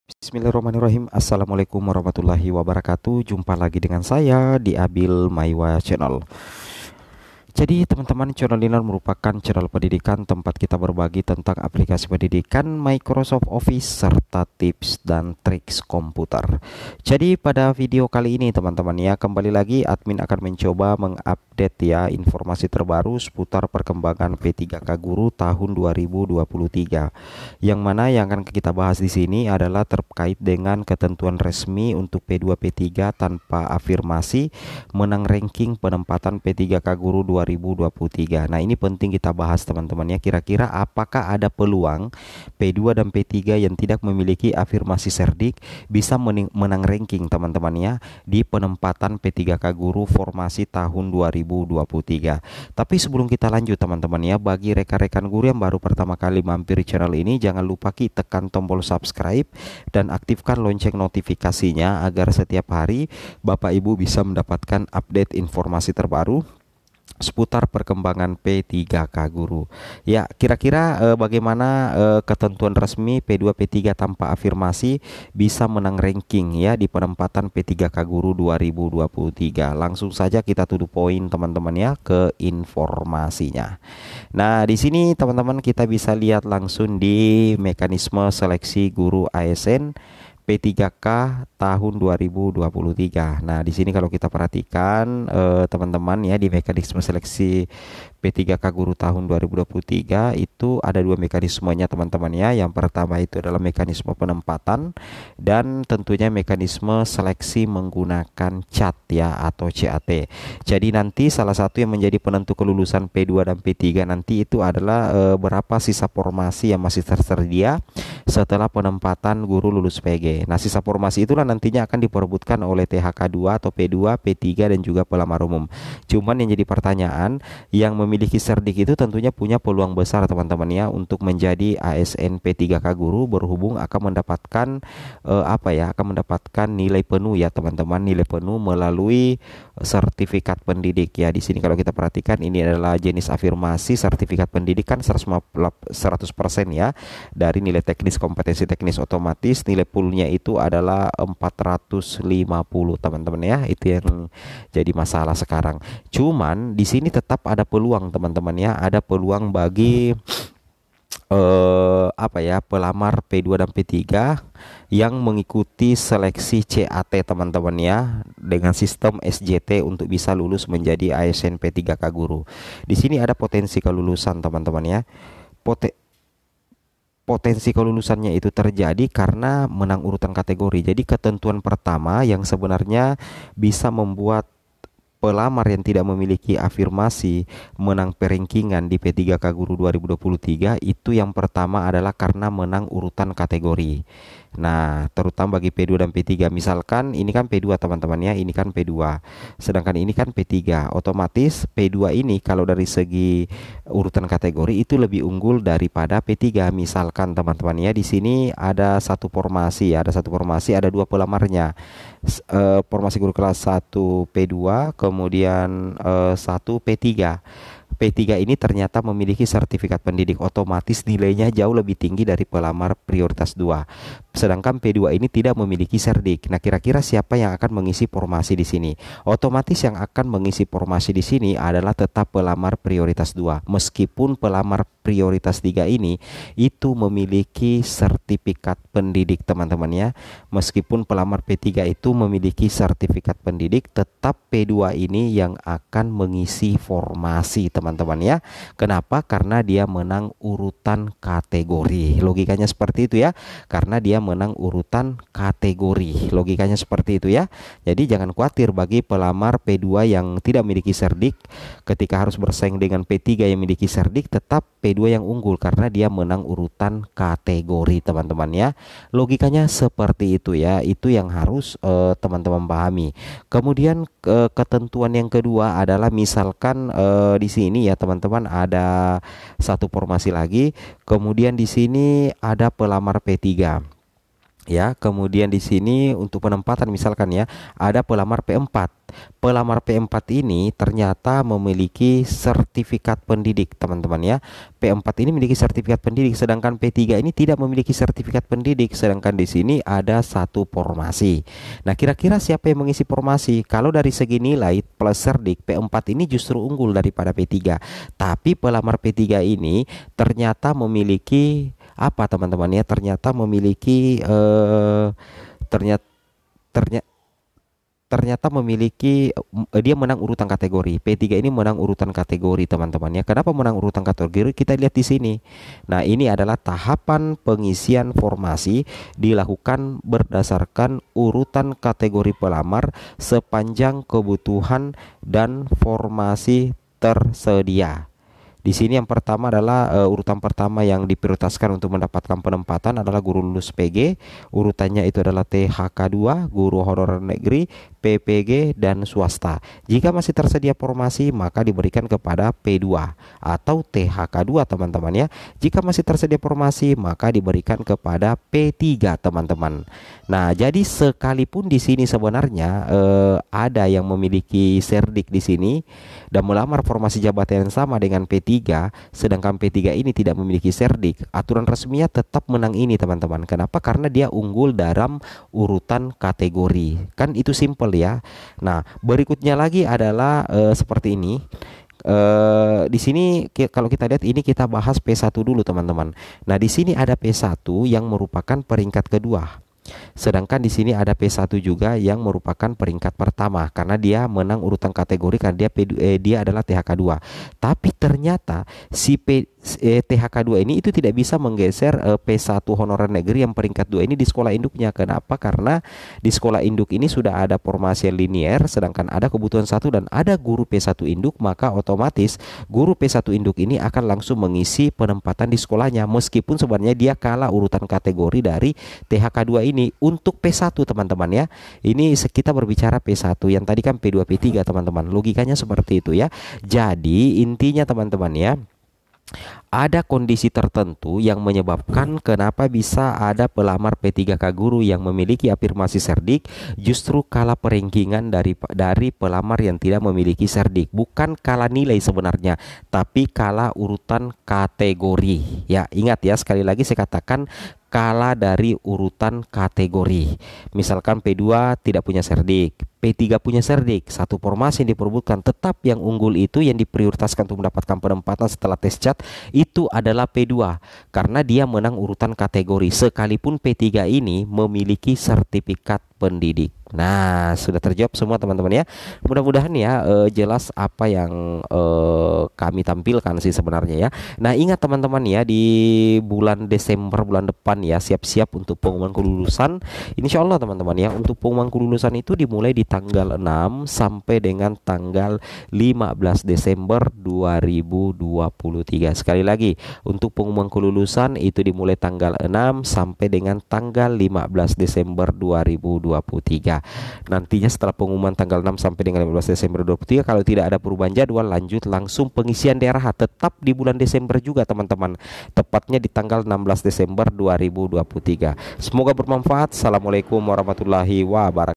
Bismillahirrahmanirrahim. Assalamualaikum warahmatullahi wabarakatuh. Jumpa lagi dengan saya di Abil Maiwa Channel. Jadi teman-teman, channel ini merupakan channel pendidikan tempat kita berbagi tentang aplikasi pendidikan Microsoft Office serta tips dan triks komputer. Jadi pada video kali ini teman-teman ya, kembali lagi admin akan mencoba mengupdate ya informasi terbaru seputar perkembangan P3K Guru tahun 2023. Yang mana yang akan kita bahas di sini adalah terkait dengan ketentuan resmi untuk P2 P3 tanpa afirmasi menang ranking penempatan P3K Guru 2023. Nah, ini penting kita bahas teman-teman ya. Kira-kira apakah ada peluang P2 dan P3 yang tidak memiliki afirmasi serdik bisa menang ranking teman-teman ya di penempatan P3K Guru formasi tahun 2023. Tapi sebelum kita lanjut teman-teman ya, bagi rekan-rekan guru yang baru pertama kali mampir channel ini, jangan lupa tekan tombol subscribe dan aktifkan lonceng notifikasinya agar setiap hari Bapak Ibu bisa mendapatkan update informasi terbaru seputar perkembangan P3K Guru. Ya, kira-kira bagaimana ketentuan resmi P2 P3 tanpa afirmasi bisa menang ranking ya di penempatan P3K Guru 2023. Langsung saja kita tuduh poin teman-teman ya ke informasinya. Nah, di sini teman-teman kita bisa lihat langsung di mekanisme seleksi guru ASN P3K tahun 2023. Nah, di sini kalau kita perhatikan teman-teman ya, di mekanisme seleksi P3K Guru tahun 2023 itu ada dua mekanismenya teman-teman ya. Yang pertama itu adalah mekanisme penempatan dan tentunya mekanisme seleksi menggunakan CAT ya atau CAT. Jadi nanti salah satu yang menjadi penentu kelulusan P2 dan P3 nanti itu adalah berapa sisa formasi yang masih tersedia setelah penempatan guru lulus PG. Nah, sisa formasi itulah nantinya akan diperebutkan oleh THK2 atau P2, P3 dan juga pelamar umum. Cuman yang jadi pertanyaan, yang memiliki serdik itu tentunya punya peluang besar teman-teman ya untuk menjadi ASN P3K Guru, berhubung akan mendapatkan akan mendapatkan nilai penuh ya teman-teman, nilai penuh melalui sertifikat pendidik ya. Di sini kalau kita perhatikan ini adalah jenis afirmasi sertifikat pendidikan 100% ya dari nilai teknis kompetensi teknis otomatis. Nilai poolnya itu adalah 450 teman-teman ya. Itu yang jadi masalah sekarang. Cuman di sini tetap ada peluang teman-teman ya, ada peluang bagi pelamar P2 dan P3 yang mengikuti seleksi CAT teman-teman ya dengan sistem SJT untuk bisa lulus menjadi ASN P3K Guru. Di sini ada potensi kelulusan teman-teman ya. Potensi kelulusannya itu terjadi karena menang urutan kategori. Jadi ketentuan pertama yang sebenarnya bisa membuat pelamar yang tidak memiliki afirmasi menang perankingan di P3K Guru 2023 itu yang pertama adalah karena menang urutan kategori. Nah, terutama bagi P2 dan P3, misalkan ini kan P2 teman-teman ya, ini kan P2. Sedangkan ini kan P3. Otomatis P2 ini kalau dari segi urutan kategori itu lebih unggul daripada P3. Misalkan teman-teman ya, di sini ada satu formasi, ada dua pelamarnya. Formasi guru kelas 1 P2, kemudian 1 P3. P3 ini ternyata memiliki sertifikat pendidik, otomatis nilainya jauh lebih tinggi dari pelamar prioritas 2. Sedangkan P2 ini tidak memiliki serdik. Nah, kira-kira siapa yang akan mengisi formasi di sini? Otomatis yang akan mengisi formasi di sini adalah tetap pelamar prioritas 2. Meskipun pelamar prioritas 3 ini itu memiliki sertifikat pendidik teman-teman ya. Meskipun pelamar P3 itu memiliki sertifikat pendidik, tetap P2 ini yang akan mengisi formasi teman-teman ya. Kenapa? Karena dia menang urutan kategori. Logikanya seperti itu ya. Karena dia menang urutan kategori. Logikanya seperti itu ya. Jadi jangan khawatir bagi pelamar P2 yang tidak memiliki serdik, ketika harus bersaing dengan P3 yang memiliki serdik, tetap P2 yang unggul karena dia menang urutan kategori teman-teman ya. Logikanya seperti itu ya. Itu yang harus teman-teman pahami. Kemudian ketentuan yang kedua adalah misalkan di sini ya teman-teman ada satu formasi lagi, kemudian di sini ada pelamar P3. ya. Kemudian di sini untuk penempatan misalkan ya, ada pelamar P4. Pelamar P4 ini ternyata memiliki sertifikat pendidik, teman-teman ya. P4 ini memiliki sertifikat pendidik, sedangkan P3 ini tidak memiliki sertifikat pendidik. Sedangkan di sini ada satu formasi. Nah, kira-kira siapa yang mengisi formasi? Kalau dari segi nilai plus serdik, P4 ini justru unggul daripada P3. Tapi pelamar P3 ini ternyata memiliki apa, teman-teman ya? Ternyata memiliki ternyata ternyata ternyata memiliki dia menang urutan kategori. P3 ini menang urutan kategori, teman-teman ya. Kenapa menang urutan kategori? Kita lihat di sini. Nah, ini adalah tahapan pengisian formasi dilakukan berdasarkan urutan kategori pelamar sepanjang kebutuhan dan formasi tersedia. Di sini yang pertama adalah urutan pertama yang diprioritaskan untuk mendapatkan penempatan adalah guru lulus PG. Urutannya itu adalah THK2, guru honorer negeri, PPG, dan swasta. Jika masih tersedia formasi, maka diberikan kepada P2 atau THK2, teman-teman ya. Jika masih tersedia formasi, maka diberikan kepada P3, teman-teman. Nah, jadi sekalipun di sini sebenarnya ada yang memiliki serdik di sini dan melamar formasi jabatan yang sama dengan P3, sedangkan P3 ini tidak memiliki serdik, aturan resminya tetap menang ini, teman-teman. Kenapa? Karena dia unggul dalam urutan kategori. Kan itu simple ya. Nah, berikutnya lagi adalah seperti ini. Di sini kalau kita lihat ini kita bahas P1 dulu, teman-teman. Nah, di sini ada P1 yang merupakan peringkat kedua. Sedangkan di sini ada P1 juga yang merupakan peringkat pertama karena dia menang urutan kategori karena dia adalah THK2. Tapi ternyata si THK2 ini itu tidak bisa menggeser P1 honorer negeri yang peringkat 2 ini di sekolah induknya. Kenapa? Karena di sekolah induk ini sudah ada formasi linier, sedangkan ada kebutuhan satu dan ada guru P1 induk, maka otomatis guru P1 induk ini akan langsung mengisi penempatan di sekolahnya meskipun sebenarnya dia kalah urutan kategori dari THK2 ini. Untuk P1, teman-teman ya, ini kita berbicara P1, yang tadi kan P2 P3, teman-teman. Logikanya seperti itu ya. Jadi intinya, teman-teman ya, ada kondisi tertentu yang menyebabkan kenapa bisa ada pelamar P3K guru yang memiliki afirmasi serdik justru kalah perengkingan dari pelamar yang tidak memiliki serdik. Bukan kalah nilai sebenarnya, tapi kalah urutan kategori. Ya, ingat ya, sekali lagi saya katakan kalah dari urutan kategori. Misalkan P2 tidak punya serdik, P3 punya serdik, satu formasi yang diperebutkan, tetap yang unggul itu yang diprioritaskan untuk mendapatkan penempatan setelah tes cat itu adalah P2 karena dia menang urutan kategori sekalipun P3 ini memiliki sertifikat pendidik. Nah, sudah terjawab semua, teman-teman ya. Mudah-mudahan ya jelas apa yang kami tampilkan sih sebenarnya ya. Nah, ingat teman-teman ya, di bulan Desember bulan depan ya, siap-siap untuk pengumuman kelulusan. Insya Allah, teman-teman ya, untuk pengumuman kelulusan itu dimulai di tanggal 6 sampai dengan tanggal 15 Desember 2023. Sekali lagi, untuk pengumuman kelulusan itu dimulai tanggal 6 sampai dengan tanggal 15 Desember 2023. Nantinya setelah pengumuman tanggal 6 sampai dengan 15 Desember 2023, kalau tidak ada perubahan jadwal, lanjut langsung pengisian daerah tetap di bulan Desember juga, teman-teman. Tepatnya di tanggal 16 Desember 2023. Semoga bermanfaat. Assalamualaikum warahmatullahi wabarakatuh.